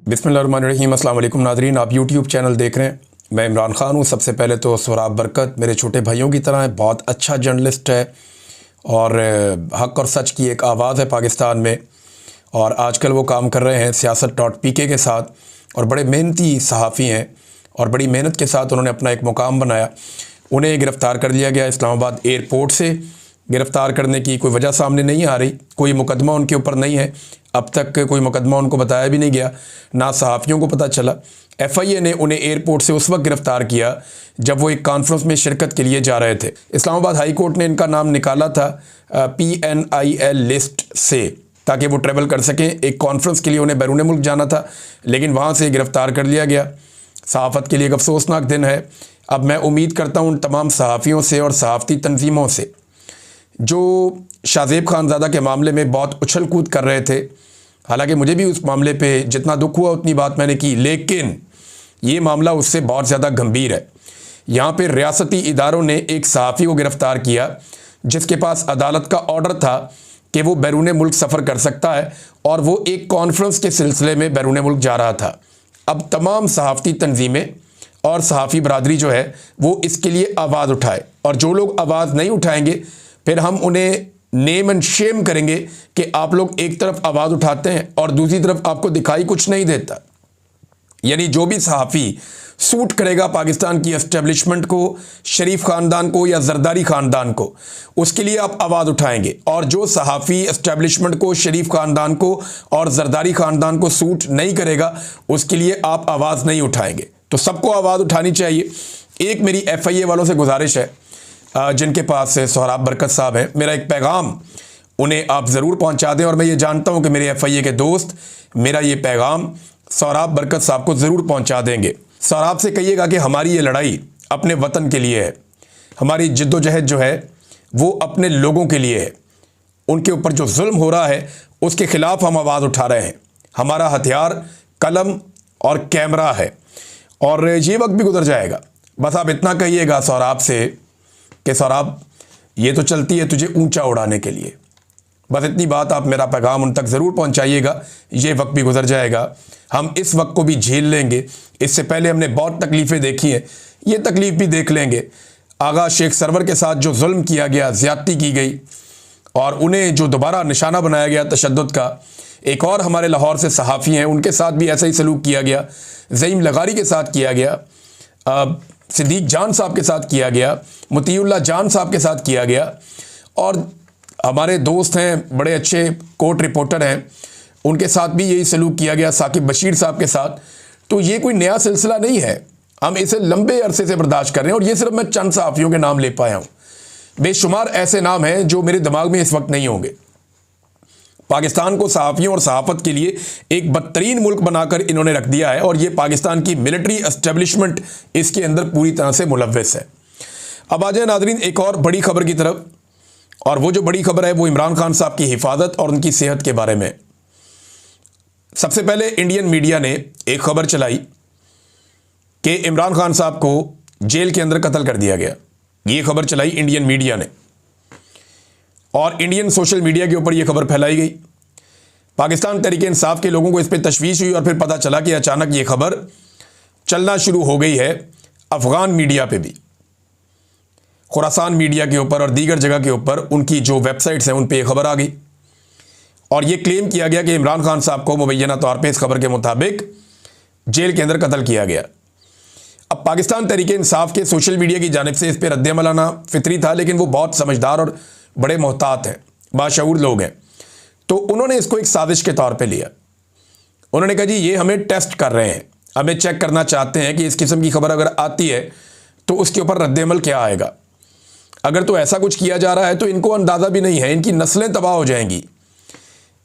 बिस्मिल्लाहिर्रहमानिर्रहीम। अस्सलाम वालेकुम नाज़रीन, आप यूट्यूब चैनल देख रहे हैं। मैं इमरान ख़ान हूँ। सबसे पहले तो सोहराब बरकत मेरे छोटे भाइयों की तरह है, बहुत अच्छा जर्नलिस्ट है और हक़ और सच की एक आवाज़ है पाकिस्तान में। और आजकल वो काम कर रहे हैं siyaasat.pk के साथ और बड़े मेहनती सहाफ़ी हैं और बड़ी मेहनत के साथ उन्होंने अपना एक मुकाम बनाया। उन्हें गिरफ़्तार कर लिया गया इस्लामाबाद एयरपोर्ट से। गिरफ़्तार करने की कोई वजह सामने नहीं आ रही, कोई मुकदमा उनके ऊपर नहीं है, अब तक कोई मुकदमा उनको बताया भी नहीं गया, ना सहाफ़ियों को पता चला। FIA ने उन्हें एयरपोर्ट से उस वक्त गिरफ़्तार किया जब वो एक कॉन्फ्रेंस में शिरकत के लिए जा रहे थे। इस्लामाबाद हाई कोर्ट ने इनका नाम निकाला था PNIL लिस्ट से ताकि वो ट्रैवल कर सकें। एक कॉन्फ्रेंस के लिए उन्हें बैरून मुल्क जाना था, लेकिन वहाँ से गिरफ़्तार कर लिया गया। सहाफ़त के लिए एक अफसोसनाक दिन है। अब मैं उम्मीद करता हूँ उन तमाम सहाफ़ियों से और सहाफ़ती तंजीमों से जो शाहज़ेब खानज़ादा के मामले में बहुत उछल कूद कर रहे थे। हालांकि मुझे भी उस मामले पे जितना दुख हुआ उतनी बात मैंने की, लेकिन ये मामला उससे बहुत ज़्यादा गंभीर है। यहाँ पे रियासती इदारों ने एक सहाफ़ी को गिरफ़्तार किया जिसके पास अदालत का ऑर्डर था कि वो बैरून मुल्क सफ़र कर सकता है और वो एक कॉन्फ्रेंस के सिलसिले में बैरून मुल्क जा रहा था। अब तमाम सहाफ़ती तंजीमें और सहाफ़ी बरादरी जो है वो इसके लिए आवाज़ उठाए, और जो लोग आवाज़ नहीं उठाएंगे फिर हम उन्हें नेम एंड शेम करेंगे कि आप लोग एक तरफ आवाज़ उठाते हैं और दूसरी तरफ आपको दिखाई कुछ नहीं देता। यानी जो भी सहाफ़ी सूट करेगा पाकिस्तान की एस्टेब्लिशमेंट को, शरीफ ख़ानदान को या जरदारी ख़ानदान को, उसके लिए आप आवाज़ उठाएंगे। और जो सहाफ़ी एस्टेब्लिशमेंट को, शरीफ ख़ानदान को और जरदारी ख़ानदान को सूट नहीं करेगा उसके लिए आप आवाज़ नहीं उठाएंगे। तो सबको आवाज़ उठानी चाहिए। एक मेरी FIA वालों से गुजारिश है जिनके पास सोहराब बरकत साहब हैं, मेरा एक पैगाम उन्हें आप ज़रूर पहुंचा दें। और मैं ये जानता हूं कि मेरे FIA के दोस्त मेरा ये पैगाम सोहराब बरकत साहब को ज़रूर पहुंचा देंगे। सोहराब से कहिएगा कि हमारी ये लड़ाई अपने वतन के लिए है, हमारी जिद्दोजहद जो है वो अपने लोगों के लिए है। उनके ऊपर जो जुल्म हो रहा है उसके ख़िलाफ़ हम आवाज़ उठा रहे हैं। हमारा हथियार कलम और कैमरा है और ये वक्त भी गुजर जाएगा। बस आप इतना कहिएगा सोहराब से कि सोहराब ये तो चलती है तुझे ऊंचा उड़ाने के लिए। बस इतनी बात आप मेरा पैगाम उन तक ज़रूर पहुंचाइएगा। ये वक्त भी गुजर जाएगा, हम इस वक्त को भी झेल लेंगे। इससे पहले हमने बहुत तकलीफ़ें देखी हैं, ये तकलीफ़ भी देख लेंगे। आगा शेख सरवर के साथ जो जुल्म किया गया, ज़्यादती की गई और उन्हें जो दोबारा निशाना बनाया गया तशद्दुद का। एक और हमारे लाहौर से सहाफ़ी हैं, उनके साथ भी ऐसा ही सलूक किया गया। ज़ईम लगारी के साथ किया गया, सिद्दीक जान साहब के साथ किया गया, मुतीउल्लाह जान साहब के साथ किया गया। और हमारे दोस्त हैं, बड़े अच्छे कोर्ट रिपोर्टर हैं, उनके साथ भी यही सलूक किया गया, साकिब बशीर साहब के साथ। तो ये कोई नया सिलसिला नहीं है, हम इसे लंबे अरसे से बर्दाश्त कर रहे हैं। और ये सिर्फ मैं चंद सहाफ़ियों के नाम ले पाया हूँ, बेशुमार ऐसे नाम हैं जो मेरे दिमाग में इस वक्त नहीं होंगे। पाकिस्तान को सहाफ़ियों और सहाफ़त के लिए एक बदतरीन मुल्क बनाकर इन्होंने रख दिया है और ये पाकिस्तान की मिलिट्री एस्टेब्लिशमेंट इसके अंदर पूरी तरह से मुलव्वस है। अब आ जाए नाज़रीन एक और बड़ी खबर की तरफ, और वो जो बड़ी खबर है वो इमरान खान साहब की हिफाजत और उनकी सेहत के बारे में। सबसे पहले इंडियन मीडिया ने एक खबर चलाई कि इमरान खान साहब को जेल के अंदर कत्ल कर दिया गया। ये खबर चलाई इंडियन मीडिया ने और इंडियन सोशल मीडिया के ऊपर यह खबर फैलाई गई। पाकिस्तान तहरीक-ए-इंसाफ के लोगों को इस पर तशवीश हुई और फिर पता चला कि अचानक ये खबर चलना शुरू हो गई है अफ़गान मीडिया पे भी, खुरासान मीडिया के ऊपर और दीगर जगह के ऊपर उनकी जो वेबसाइट्स हैं उन पर यह खबर आ गई। और ये क्लेम किया गया कि इमरान खान साहब को मुबैना तौर पर इस खबर के मुताबिक जेल के अंदर कत्ल किया गया। अब पाकिस्तान तहरीक-ए-इंसाफ के सोशल मीडिया की जानिब से इस पर रद्द-ए-अमल आना फितरी था, लेकिन वो बहुत समझदार और बड़े मोहतात हैं, बाशऊर लोग हैं। तो उन्होंने इसको एक साजिश के तौर पे लिया। उन्होंने कहा जी ये हमें टेस्ट कर रहे हैं, हमें चेक करना चाहते हैं कि इस किस्म की खबर अगर आती है तो उसके ऊपर रद्द-ए-अमल क्या आएगा। अगर तो ऐसा कुछ किया जा रहा है तो इनको अंदाज़ा भी नहीं है, इनकी नस्लें तबाह हो जाएंगी।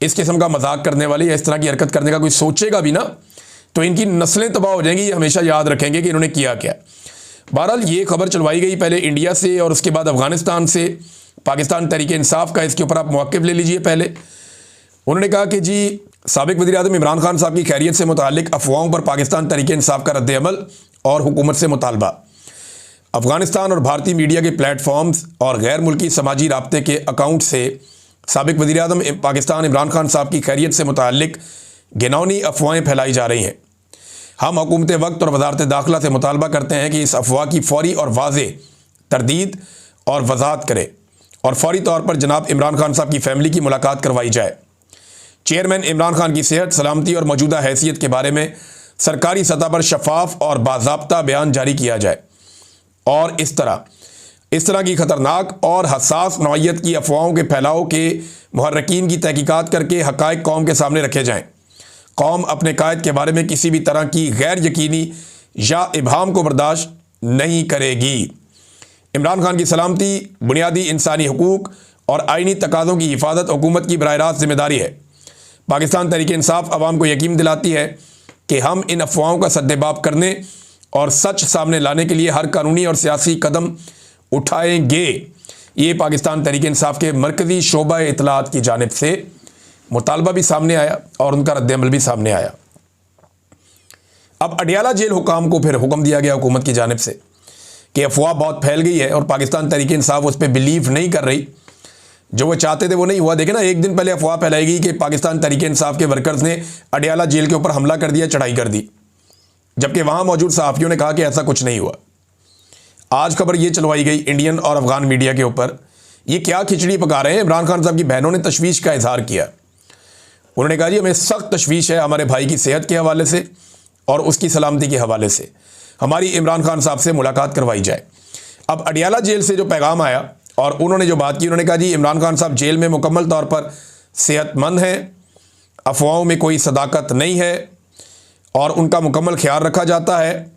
इस किस्म का मजाक करने वाले या इस तरह की हरकत करने का कोई सोचेगा भी ना तो इनकी नस्लें तबाह हो जाएंगी। ये हमेशा याद रखेंगे कि इन्होंने किया क्या। बहरहाल ये खबर चलवाई गई पहले इंडिया से और उसके बाद अफ़गानिस्तान से। पाकिस्तान तहरीक-ए-इंसाफ का इसके ऊपर आप मौक़िफ़ ले लीजिए। पहले उन्होंने कहा कि जी साबिक़ वज़ीर-ए-आज़म इमरान खान साहब की खैरियत से मुताल्लिक़ अफवाहों पर पाकिस्तान तहरीक-ए-इंसाफ का रद्द-ए-अमल और हुकूमत से मुतालबा। अफ़गानिस्तान और भारतीय मीडिया के प्लेटफॉर्म्स और गैर मुल्की समाजी राब्ते के अकाउंट से साबिक़ वज़ीर-ए-आज़म पाकिस्तान इमरान खान साहब की खैरियत से मुताल्लिक़ घिनौनी अफवाहें फैलाई जा रही हैं। हम हुकूमत वक्त और वजारत दाखिला से मुतालबा करते हैं कि इस अफवाह की फौरी और वाज़ेह तरदीद और वजाहत करे और फौरी तौर पर जनाब इमरान खान साहब की फ़ैमिली की मुलाकात करवाई जाए। चेयरमैन इमरान खान की सेहत, सलामती और मौजूदा हैसियत के बारे में सरकारी सतह पर शफाफ और बाज़ाब्ता बयान जारी किया जाए और इस तरह की ख़तरनाक और हसास नौइयत की अफवाहों के फैलाव के मुहर्रिकीन की तहकीकात करके हक़ाइक़ कौम के सामने रखे जाएँ। कौम अपने कायद के बारे में किसी भी तरह की गैर यकीनी या इबहाम को बर्दाश्त नहीं करेगी। इमरान खान की सलामती, बुनियादी इंसानी हुकूक और आइनी तकाज़ों की हिफाजत हुकूमत की बराह रास्त जिम्मेदारी है। पाकिस्तान तहरीक इंसाफ अवाम को यकीन दिलाती है कि हम इन अफवाहों का सद्देबाब करने और सच सामने लाने के लिए हर कानूनी और सियासी कदम उठाएंगे। ये पाकिस्तान तहरीक इंसाफ के मरकज़ी शोबा इत्तलात की जानिब से मुतालबा भी सामने आया और उनका रद्द-ए-अमल भी सामने आया। अब अडियाला जेल हुकाम को फिर हुक्म दिया गया हुकूमत की जानिब से कि अफवाह बहुत फैल गई है और पाकिस्तान तहरीक इंसाफ उस पर बिलीव नहीं कर रही। जो वो चाहते थे वो नहीं हुआ। देखे ना, एक दिन पहले अफवाह फैलाई गई कि पाकिस्तान तहरीक इंसाफ के वर्कर्स ने अडियाला जेल के ऊपर हमला कर दिया, चढ़ाई कर दी, जबकि वहाँ मौजूद सहाफ़ियों ने कहा कि ऐसा कुछ नहीं हुआ। आज खबर ये चलवाई गई इंडियन और अफगान मीडिया के ऊपर, ये क्या खिचड़ी पका रहे हैं। इमरान खान साहब की बहनों ने तशवीश का इजहार किया। उन्होंने कहा जी हमें सख्त तशवीश है हमारे भाई की सेहत के हवाले से और उसकी सलामती के हवाले से, हमारी इमरान खान साहब से मुलाकात करवाई जाए। अब अडियाला जेल से जो पैगाम आया और उन्होंने जो बात की, उन्होंने कहा जी इमरान खान साहब जेल में मुकम्मल तौर पर सेहतमंद हैं, अफवाहों में कोई सदाकत नहीं है और उनका मुकम्मल ख्याल रखा जाता है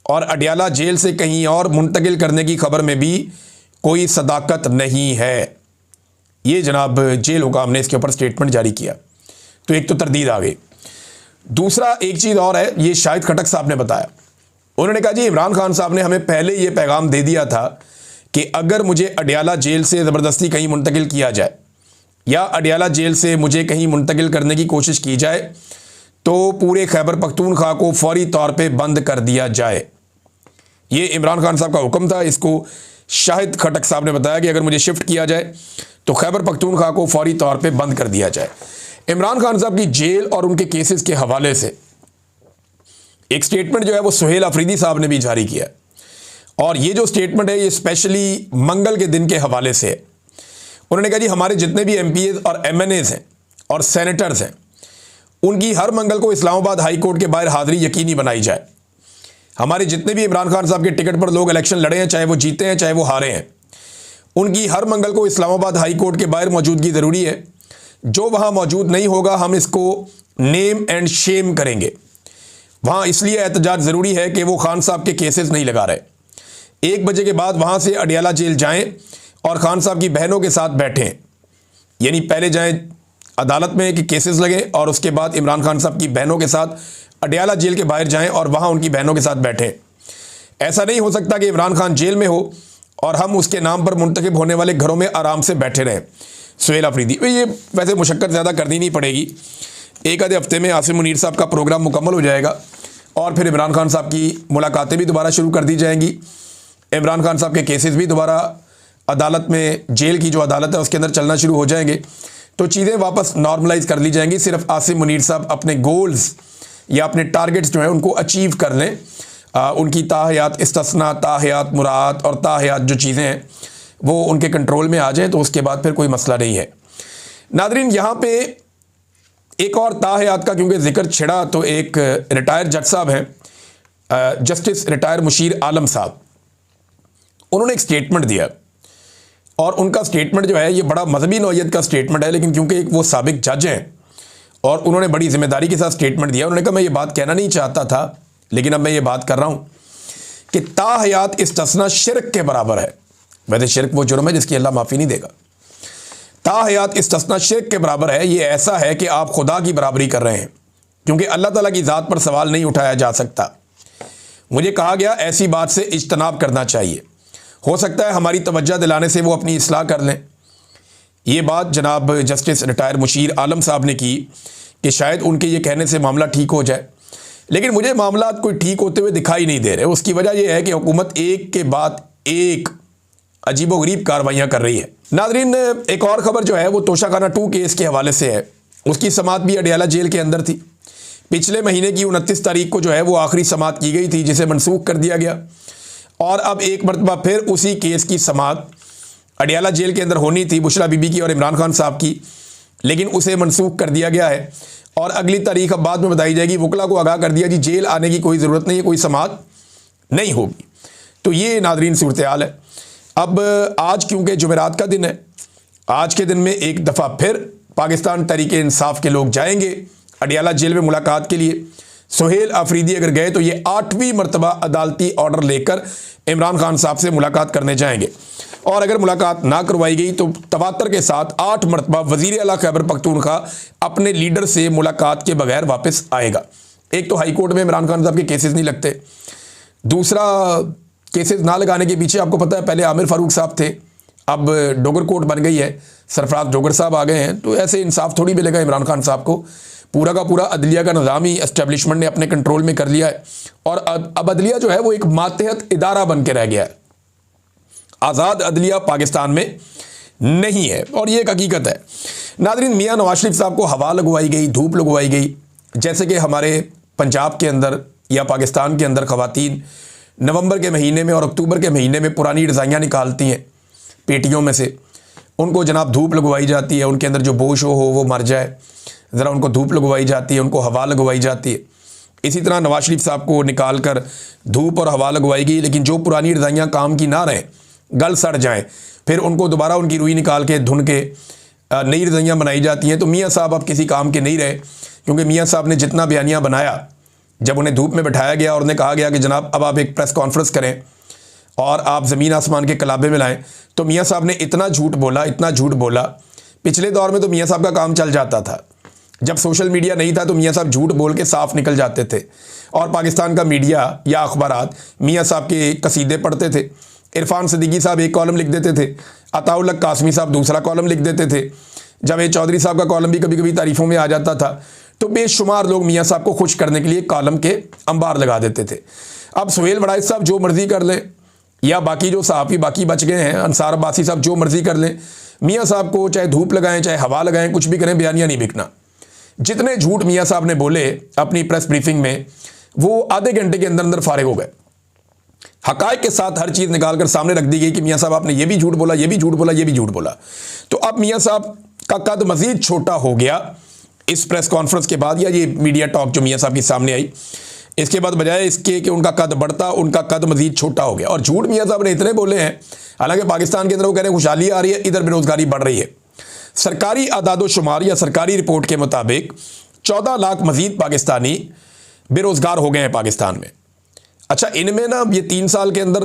और अडियाला जेल से कहीं और मुंतकिल करने की खबर में भी कोई सदाकत नहीं है। ये जनाब जेल हुकाम ने इसके ऊपर स्टेटमेंट जारी किया। तो एक तो तरदीद आ गई। दूसरा एक चीज़ और है, ये शाहिद खटक साहब ने बताया। उन्होंने कहा जी इमरान खान साहब ने हमें पहले ये पैगाम दे दिया था कि अगर मुझे अडियाला जेल से ज़बरदस्ती कहीं मुंतकिल किया जाए या अडियाला जेल से मुझे कहीं मुंतकिल करने की कोशिश की जाए तो पूरे खैबर पख्तूनख्वा को फौरी तौर पे बंद कर दिया जाए। ये इमरान खान साहब का हुक्म था। इसको शाहिद खटक साहब ने बताया कि अगर मुझे शिफ्ट किया जाए तो खैबर पख्तूनख्वा को फौरी तौर पे बंद कर दिया जाए। इमरान खान साहब की जेल और उनके केसेस के हवाले से एक स्टेटमेंट जो है वो सुहेल अफरीदी साहब ने भी जारी किया और ये जो स्टेटमेंट है ये स्पेशली मंगल के दिन के हवाले से है। उन्होंने कहा जी हमारे जितने भी MPAs और MNAs हैं और सेनेटर्स हैं उनकी हर मंगल को इस्लामाबाद हाई कोर्ट के बाहर हाज़िरी यकीनी बनाई जाए। हमारे जितने भी इमरान खान साहब के टिकट पर लोग इलेक्शन लड़े हैं, चाहे वो जीते हैं चाहे वो हारे हैं, उनकी हर मंगल को इस्लामाबाद हाई कोर्ट के बाहर मौजूदगी ज़रूरी है। जो वहाँ मौजूद नहीं होगा हम इसको नेम एंड शेम करेंगे। वहाँ इसलिए एहतजाज ज़रूरी है कि वो खान साहब के केसेस नहीं लगा रहे। 1 बजे के बाद वहाँ से अडियाला जेल जाएं और खान साहब की बहनों के साथ बैठें, यानी पहले जाएं अदालत में कि केसेस लगें और उसके बाद इमरान खान साहब की बहनों के साथ अडियाला जेल के बाहर जाएं और वहाँ उनकी बहनों के साथ बैठें। ऐसा नहीं हो सकता कि इमरान खान जेल में हो और हम उसके नाम पर मुंतखब होने वाले घरों में आराम से बैठे रहें। सुहेल अफरीदी, ये वैसे मुशक्कत ज़्यादा करनी नहीं पड़ेगी। एक आधे हफ्ते में आसिम मुनीर साहब का प्रोग्राम मुकम्मल हो जाएगा और फिर इमरान खान साहब की मुलाकातें भी दोबारा शुरू कर दी जाएंगी। इमरान खान साहब के केसेस भी दोबारा अदालत में, जेल की जो अदालत है उसके अंदर चलना शुरू हो जाएंगे, तो चीज़ें वापस नॉर्मलाइज कर ली जाएंगी। सिर्फ आसिम मुनीर साहब अपने गोल्स या अपने टारगेट्स जो हैं उनको अचीव कर लें। उनकी ताहयात इस्तिस्ना, ताहयात मुराद और ताहयात जो चीज़ें हैं वो उनके कंट्रोल में आ जाएं तो उसके बाद फिर कोई मसला नहीं है। नादरीन, यहाँ पे एक और ताहयात का क्योंकि जिक्र छिड़ा तो एक रिटायर जज साहब हैं, जस्टिस रिटायर मुशीर आलम साहब, उन्होंने एक स्टेटमेंट दिया और उनका स्टेटमेंट जो है ये बड़ा मजहबी नौइयत का स्टेटमेंट है, लेकिन क्योंकि वो साबिक जज हैं और उन्होंने बड़ी जिम्मेदारी के साथ स्टेटमेंट दिया। उन्होंने कहा मैं ये बात कहना नहीं चाहता था लेकिन अब मैं ये बात कर रहा हूँ कि ताहयात इस्तिस्ना शिर्क के बराबर है। वैसे शिर्क वो जुर्म है जिसकी अल्लाह माफ़ी नहीं देगा। ताहयात इस्तिस्ना शिर्क के बराबर है। ये ऐसा है कि आप खुदा की बराबरी कर रहे हैं, क्योंकि अल्लाह ताला की ज़ात पर सवाल नहीं उठाया जा सकता। मुझे कहा गया ऐसी बात से इज्तनाब करना चाहिए, हो सकता है हमारी तवज्जो दिलाने से वो अपनी इस्लाह कर लें। ये बात जनाब जस्टिस रिटायर मुशीर आलम साहब ने की कि शायद उनके ये कहने से मामला ठीक हो जाए, लेकिन मुझे मामला कोई ठीक होते हुए दिखाई नहीं दे रहे। उसकी वजह यह है कि हुकूमत एक के बाद एक अजीबोगरीब कार्रवाइयाँ कर रही है। नादरीन, एक और ख़बर जो है वो तोशाखाना 2 केस के हवाले से है। उसकी समाअत भी अडियाला जेल के अंदर थी पिछले महीने की 29 तारीख को जो है वो आखिरी समाअत की गई थी, जिसे मनसूख कर दिया गया। और अब एक मरतबा फिर उसी केस की समाअत अडियाला जेल के अंदर होनी थी, बुशरा बीबी की और इमरान खान साहब की, लेकिन उसे मनसूख कर दिया गया है। और अगली तारीख अब बाद में बताई जाएगी। वकला को आगाह कर दिया जी जेल आने की कोई ज़रूरत नहीं है, कोई समाअत नहीं होगी। तो ये नादरीन सूरत हाल है। अब आज क्योंकि जुमेरात का दिन है, आज के दिन में एक दफ़ा फिर पाकिस्तान तहरीक-ए-इंसाफ के लोग जाएंगे अडियाला जेल में मुलाकात के लिए। सुहेल आफरीदी अगर गए तो ये 8वीं मरतबा अदालती ऑर्डर लेकर इमरान खान साहब से मुलाकात करने जाएंगे। और अगर मुलाकात ना करवाई गई तो तवातर के साथ 8 मरतबा वज़ीर आला खैबर पख्तूनख्वा अपने लीडर से मुलाकात के बगैर वापस आएगा। एक तो हाई कोर्ट में इमरान खान साहब के केसेस नहीं लगते, दूसरा केसेस ना लगाने के पीछे आपको पता है पहले आमिर फारूक साहब थे, अब डोगर कोर्ट बन गई है, सरफराज डोगर साहब आ गए हैं। तो ऐसे इंसाफ थोड़ी मिलेगा इमरान खान साहब को। पूरा का पूरा अदलिया का निज़ाम ही एस्टेब्लिशमेंट ने अपने कंट्रोल में कर लिया है और अब अदलिया जो है वो एक मातहत इदारा बन के रह गया है। आज़ाद अदलिया पाकिस्तान में नहीं है और ये एक हकीकत है। नादरीन, मियाँ नवाज शरीफ साहब को हवा लगवाई गई, धूप लगवाई गई, जैसे कि हमारे पंजाब के अंदर या पाकिस्तान के अंदर ख़वातीन नवंबर के महीने में और अक्टूबर के महीने में पुरानी रज़ाइयाँ निकालती हैं पेटियों में से, उनको जनाब धूप लगवाई जाती है, उनके अंदर जो बोश हो वो मर जाए, ज़रा उनको धूप लगवाई जाती है, उनको हवा लगवाई जाती है। इसी तरह नवाज शरीफ साहब को निकाल कर धूप और हवा लगवाई गई, लेकिन जो पुरानी रज़ाइयाँ काम की ना रहें, गल सड़ जाएं, फिर उनको दोबारा उनकी रुई निकाल के धुन के नई रज़ाइयाँ बनाई जाती हैं। तो मियाँ साहब अब किसी काम के नहीं रहे, क्योंकि मियाँ साहब ने जितना बयानिया बनाया, जब उन्हें धूप में बिठाया गया और उन्हें कहा गया कि जनाब अब आप एक प्रेस कॉन्फ्रेंस करें और आप ज़मीन आसमान के कलाबे में लाएं, तो मियाँ साहब ने इतना झूठ बोला, इतना झूठ बोला। पिछले दौर में तो मियाँ साहब का काम चल जाता था, जब सोशल मीडिया नहीं था तो मियाँ साहब झूठ बोल के साफ निकल जाते थे और पाकिस्तान का मीडिया या अखबारात मियाँ साहब के कसीदे पढ़ते थे। इरफान सिद्दीकी साहब एक कॉलम लिख देते थे, अताउल हक कासमी साहब दूसरा कॉलम लिख देते थे, जावेद चौधरी साहब का कॉलम भी कभी कभी तारीफ़ों में आ जाता था। तो बेशुमार लोग मियाँ साहब को खुश करने के लिए कॉलम के अंबार लगा देते थे। अब सुहेल वड़ाइच साहब जो मर्ज़ी कर लें, या बाकी जो सहाफ़ी बाकी बच गए हैं, अंसार अब्बासी साहब जो मर्ज़ी कर लें, मियाँ साहब को चाहे धूप लगाएं चाहे हवा लगाएं, कुछ भी करें, बयानिया नहीं बिकना। जितने झूठ मियाँ साहब ने बोले अपनी प्रेस ब्रीफिंग में, वो आधे घंटे के अंदर अंदर फारिग हो गए। हक़ाइक़ के साथ हर चीज़ निकाल कर सामने रख दी गई कि मियाँ साहब आपने ये भी झूठ बोला, ये भी झूठ बोला, ये भी झूठ बोला। तो अब मियाँ साहब का कद मज़ीद छोटा हो गया इस प्रेस कॉन्फ्रेंस के बाद, या ये मीडिया टॉक जो मियाँ साहब के सामने आई, इसके बाद बजाय इसके कि उनका कद बढ़ता, उनका कद मज़ीद छोटा हो गया। और झूठ मियाँ साहब ने इतने बोले हैं, हालांकि पाकिस्तान के अंदर वो कह रहे हैं खुशहाली आ रही है, इधर बेरोज़गारी बढ़ रही है। सरकारी आदादो शुमार या सरकारी रिपोर्ट के मुताबिक 14 लाख मज़ीद पाकिस्तानी बेरोज़गार हो गए हैं पाकिस्तान में। अच्छा, इनमें ना ये 3 साल के अंदर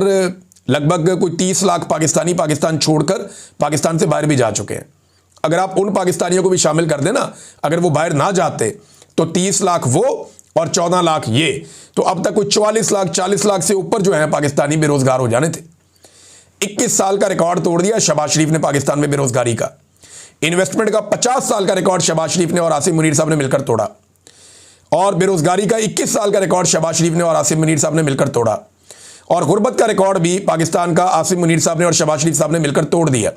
लगभग कोई 30 लाख पाकिस्तानी पाकिस्तान छोड़कर पाकिस्तान से बाहर भी जा चुके हैं। अगर आप उन पाकिस्तानियों को भी शामिल कर देना, अगर वो बाहर ना जाते तो 30 लाख वो और 14 लाख ये, तो अब तक कोई 44 लाख 40 लाख से ऊपर जो है पाकिस्तानी बेरोज़गार हो जाने थे। 21 साल का रिकॉर्ड तोड़ दिया शहबाज शरीफ ने पाकिस्तान में बेरोज़गारी का। इन्वेस्टमेंट का 50 साल का रिकॉर्ड शहबाज शरीफ ने और आसिम मुनीर साहब ने मिलकर तोड़ा, और बेरोज़गारी का 21 साल का रिकॉर्ड शहबाज शरीफ ने और आसिम मुनीर साहब ने मिलकर तोड़ा, और गुर्बत का रिकॉर्ड भी पाकिस्तान का आसिम मुनीर साहब ने और शहबाज शरीफ साहब ने मिलकर तोड़ दिया।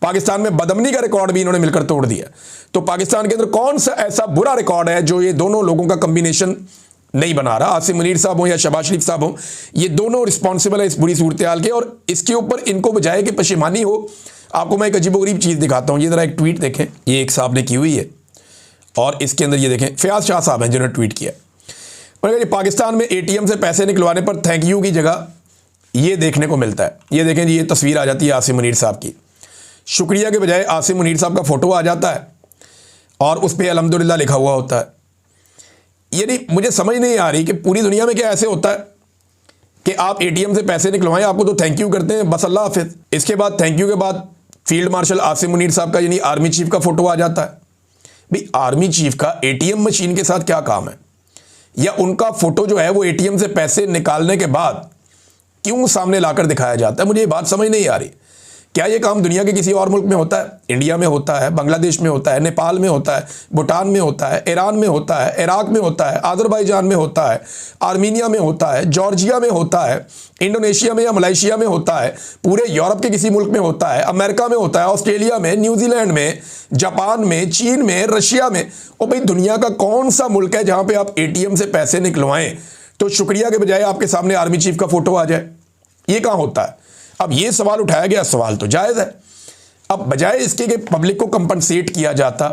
पाकिस्तान में बदमनी का रिकॉर्ड भी इन्होंने मिलकर तोड़ दिया। तो पाकिस्तान के अंदर कौन सा ऐसा बुरा रिकॉर्ड है जो ये दोनों लोगों का कम्बिनेशन नहीं बना रहा? आसिम मुनीर साहब हो या शहबाज शरीफ साहब हो, ये दोनों रिस्पॉन्सिबल है इस बुरी सूरत हाल के, और इसके ऊपर इनको बजाय कि पशेमानी हो, आपको मैं एक अजीबोगरीब चीज़ दिखाता हूँ। ये ज़रा एक ट्वीट देखें, ये एक साहब ने की हुई है, और इसके अंदर ये देखें, फयाज शाह साहब हैं जिन्होंने ट्वीट किया। उन्होंने कहा पाकिस्तान में ATM से पैसे निकलवाने पर थैंक यू की जगह ये देखने को मिलता है। ये देखें जी, ये तस्वीर आ जाती है आसिम मुनीर साहब की, शुक्रिया के बजाय आसिम मुनीर साहब का फ़ोटो आ जाता है और उस पर अल्हम्दुलिल्लाह लिखा हुआ होता है। यानी मुझे समझ नहीं आ रही कि पूरी दुनिया में क्या ऐसे होता है कि आप ATM से पैसे निकलवाएं, आपको तो थैंक यू करते हैं, बस अल्लाह हाफिज़। इसके बाद थैंक यू के बाद फील्ड मार्शल आसिम मुनीर साहब का यानी आर्मी चीफ का फ़ोटो आ जाता है। भाई, आर्मी चीफ का ATM मशीन के साथ क्या काम है, या उनका फ़ोटो जो है वो ATM से पैसे निकालने के बाद क्यों सामने लाकर दिखाया जाता है? मुझे ये बात समझ नहीं आ रही क्या ये काम दुनिया के किसी और मुल्क में होता है? इंडिया में होता है, बांग्लादेश में होता है, नेपाल में होता है, भूटान में होता है, ईरान में होता है, इराक में होता है, अजरबैजान में होता है, आर्मीनिया में होता है, जॉर्जिया में होता है, इंडोनेशिया में या मलेशिया में होता है, पूरे यूरोप के किसी मुल्क में होता है, अमेरिका में होता है, ऑस्ट्रेलिया में, न्यूजीलैंड में, जापान में, चीन में, रशिया में। और भाई दुनिया का कौन सा मुल्क है जहां पे आप एटीएम से पैसे निकलवाएं तो शुक्रिया के बजाय आपके सामने आर्मी चीफ का फोटो आ जाए? ये कहां होता है? अब ये सवाल उठाया गया, सवाल तो जायज़ है। अब बजाय इसके कि पब्लिक को कंपनसेट किया जाता,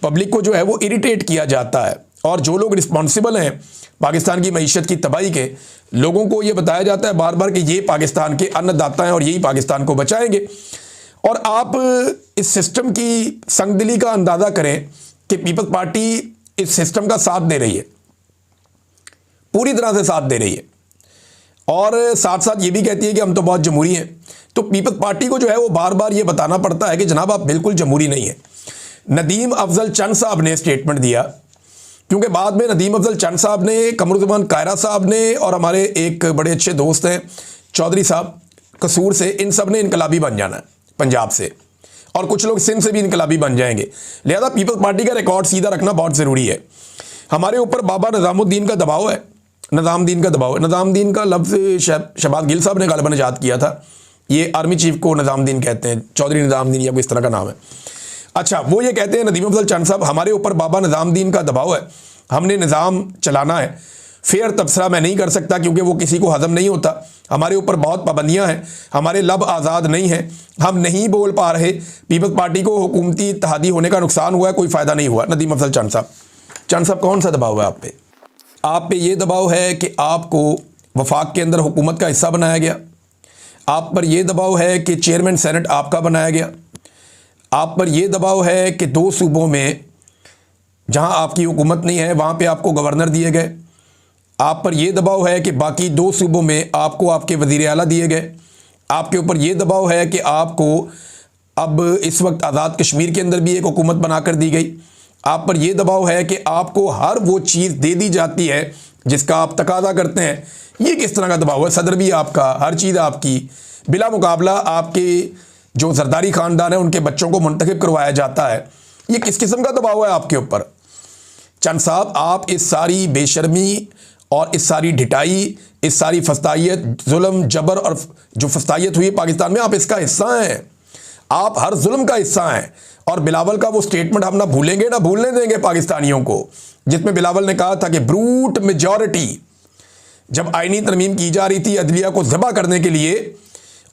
पब्लिक को जो है वो इरिटेट किया जाता है, और जो लोग रिस्पॉन्सिबल हैं पाकिस्तान की मईशत की तबाही के, लोगों को ये बताया जाता है बार बार कि ये पाकिस्तान के अन्नदाता हैं और यही पाकिस्तान को बचाएंगे। और आप इस सिस्टम की संगदिली का अंदाज़ा करें कि पीपल्स पार्टी इस सिस्टम का साथ दे रही है, पूरी तरह से साथ दे रही है, और साथ साथ ये भी कहती है कि हम तो बहुत जमहूरी हैं। तो पीपल्स पार्टी को जो है वो बार बार ये बताना पड़ता है कि जनाब आप बिल्कुल जमहूरी नहीं है। नदीम अफजल चंद साहब ने स्टेटमेंट दिया, क्योंकि बाद में नदीम अफजल चंद साहब ने, कमरुज़्ज़मान कायरा साहब ने, और हमारे एक बड़े अच्छे दोस्त हैं चौधरी साहब कसूर से, इन सब ने इनकलाबी बन जाना है पंजाब से, और कुछ लोग सिंध से भी इनकलाबी बन जाएंगे। लिहाजा पीपल्स पार्टी का रिकॉर्ड सीधा रखना बहुत ज़रूरी है। हमारे ऊपर बाबा निज़ामुद्दीन का दबाव है, निज़ामुद्दीन का दबाव है। निज़ामुद्दीन का लफ्ज़ शहबाज गिल साहब ने गालिबन इजाद किया था। ये आर्मी चीफ को निज़ामुद्दीन कहते हैं, चौधरी निज़ामुद्दीन या कोई इस तरह का नाम है। अच्छा, वो ये कहते हैं नदीम अफजल चंद साहब, हमारे ऊपर बाबा निज़ामुद्दीन का दबाव है, हमने निज़ाम चलाना है, फेयर तबसरा मैं नहीं कर सकता क्योंकि वो किसी को हजम नहीं होता, हमारे ऊपर बहुत पाबंदियां हैं, हमारे लब आज़ाद नहीं हैं, हम नहीं बोल पा रहे, पीपल्स पार्टी को हुकूमती इत्तेहादी होने का नुकसान हुआ है, कोई फ़ायदा नहीं हुआ। नदीम अफजल चंद साहब कौन सा दबाव है आप पे? आप पे ये दबाव है कि आपको वफाक के अंदर हुकूमत का हिस्सा बनाया गया, आप पर यह दबाव है कि चेयरमैन सेनेट आपका बनाया गया, आप पर यह दबाव है कि 2 सूबों में जहां आपकी हुकूमत नहीं है वहां पे आपको गवर्नर दिए गए, आप पर यह दबाव है कि बाकी 2 सूबों में आपको आपके वज़ीर आला दिए गए, आपके ऊपर यह दबाव है कि आपको अब इस वक्त आज़ाद कश्मीर के अंदर भी एक हुकूमत बनाकर दी गई, आप पर यह दबाव है कि आपको हर वो चीज़ दे दी जाती है जिसका आप तकाजा करते हैं। ये किस तरह का दबाव है? सदर भी आपका, हर चीज़ आपकी, बिला मुकाबला आपके जो जरदारी ख़ानदान है उनके बच्चों को मुंतखब करवाया जाता है। ये किस किस्म का दबाव है आपके ऊपर? चंद साहब, आप इस सारी बेशर्मी और इस सारी ढिटाई, इस सारी फस्तायत, जुल्म, जबर और जो फस्तायत हुई पाकिस्तान में, आप इसका हिस्सा हैं, आप हर जुल्म का हिस्सा हैं। और बिलावल का वो स्टेटमेंट हम ना भूलेंगे ना भूलने देंगे पाकिस्तानियों को, जिसमें बिलावल ने कहा था कि ब्रूट मेजॉरिटी, जब आईनी तरमीम की जा रही थी अदलिया को ज़बह करने के लिए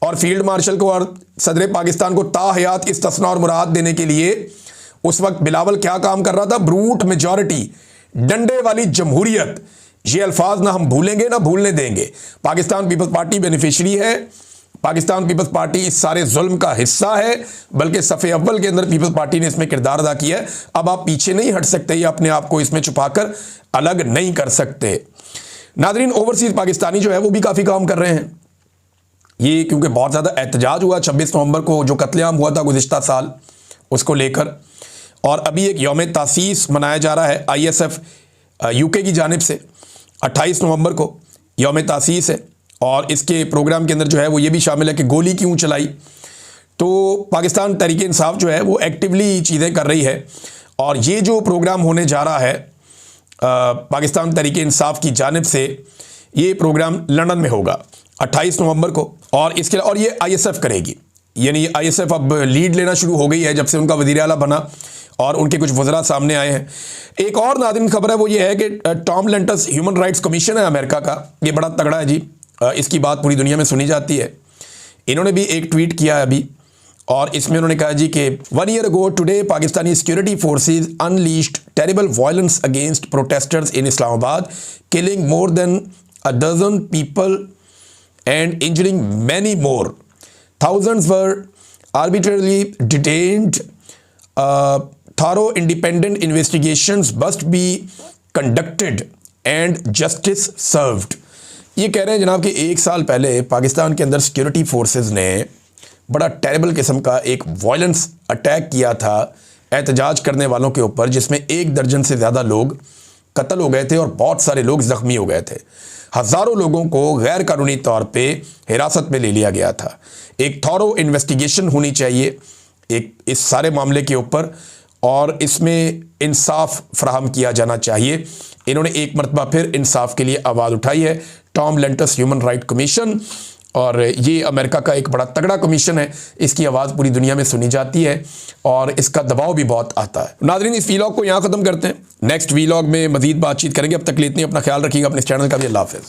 और फील्ड मार्शल को और सदर पाकिस्तान को ताहयात इस्तिस्ना और मुराद देने के लिए, उस वक्त बिलावल क्या काम कर रहा था? ब्रूट मेजॉरिटी, डंडे वाली जमहूरियत। ये अल्फाज ना हम भूलेंगे ना भूलने देंगे। पाकिस्तान पीपल्स पार्टी बेनिफिशरी है, पाकिस्तान पीपल्स पार्टी इस सारे जुल्म का हिस्सा है, बल्कि सफ़े अव्वल के अंदर पीपल्स पार्टी ने इसमें किरदार अदा किया है। अब आप पीछे नहीं हट सकते या अपने आप को इसमें छुपाकर अलग नहीं कर सकते। नाज़रीन, ओवरसीज़ पाकिस्तानी जो है वो भी काफ़ी काम कर रहे हैं। ये क्योंकि बहुत ज़्यादा एहतजाज हुआ 26 नवंबर को, जो कत्लेआम हुआ था गुज़िश्ता साल, उसको लेकर, और अभी एक यौम तासीस मनाया जा रहा है ISF UK की जानिब से। 28 नवंबर को यौम तासीस है, और इसके प्रोग्राम के अंदर जो है वो ये भी शामिल है कि गोली क्यों चलाई। तो पाकिस्तान तहरीक इंसाफ जो है वो एक्टिवली चीज़ें कर रही है, और ये जो प्रोग्राम होने जा रहा है पाकिस्तान तहरीक इंसाफ की जानिब से, ये प्रोग्राम लंदन में होगा 28 नवंबर को, और इसके और ये ISF करेगी। यानी ISF अब लीड लेना शुरू हो गई है जब से उनका वज़ीर आला बना, और उनके कुछ वज़रा सामने आए हैं। एक और नाज़रीन खबर है, वो ये है कि Tom Lantus, human rights commission है अमेरिका का, ये बड़ा तगड़ा है जी, इसकी बात पूरी दुनिया में सुनी जाती है। इन्होंने भी एक ट्वीट किया है अभी, और इसमें उन्होंने कहा जी कि 1 year ago today Pakistani security forces unleashed terrible violence against protesters in Islamabad, killing more than a dozen people and injuring many more. Thousands were arbitrarily detained. Thorough independent investigations must be conducted and justice served. ये कह रहे हैं जनाब कि 1 साल पहले पाकिस्तान के अंदर सिक्योरिटी फोर्सेस ने बड़ा टेरिबल किस्म का एक वायलेंस अटैक किया था एहतजाज करने वालों के ऊपर, जिसमें 1 दर्जन से ज़्यादा लोग कत्ल हो गए थे और बहुत सारे लोग ज़ख्मी हो गए थे। हज़ारों लोगों को गैर कानूनी तौर पे हिरासत में ले लिया गया था। एक थॉरो इन्वेस्टिगेशन होनी चाहिए एक इस सारे मामले के ऊपर और इसमें इंसाफ फराहम किया जाना चाहिए। इन्होंने एक मरतबा फिर इंसाफ के लिए आवाज़ उठाई है, Tom Lantus human right commission, और ये अमेरिका का एक बड़ा तगड़ा कमीशन है। इसकी आवाज़ पूरी दुनिया में सुनी जाती है और इसका दबाव भी बहुत आता है। नाज़रीन, इस वीलॉग को यहाँ ख़त्म करते हैं, नेक्स्ट वीलॉग में मज़ीद बातचीत करेंगे। अब तक के लिए इतनी, अपना ख्याल रखिएगा, अपने चैनल का भी। अल्लाह हाफ़िज़।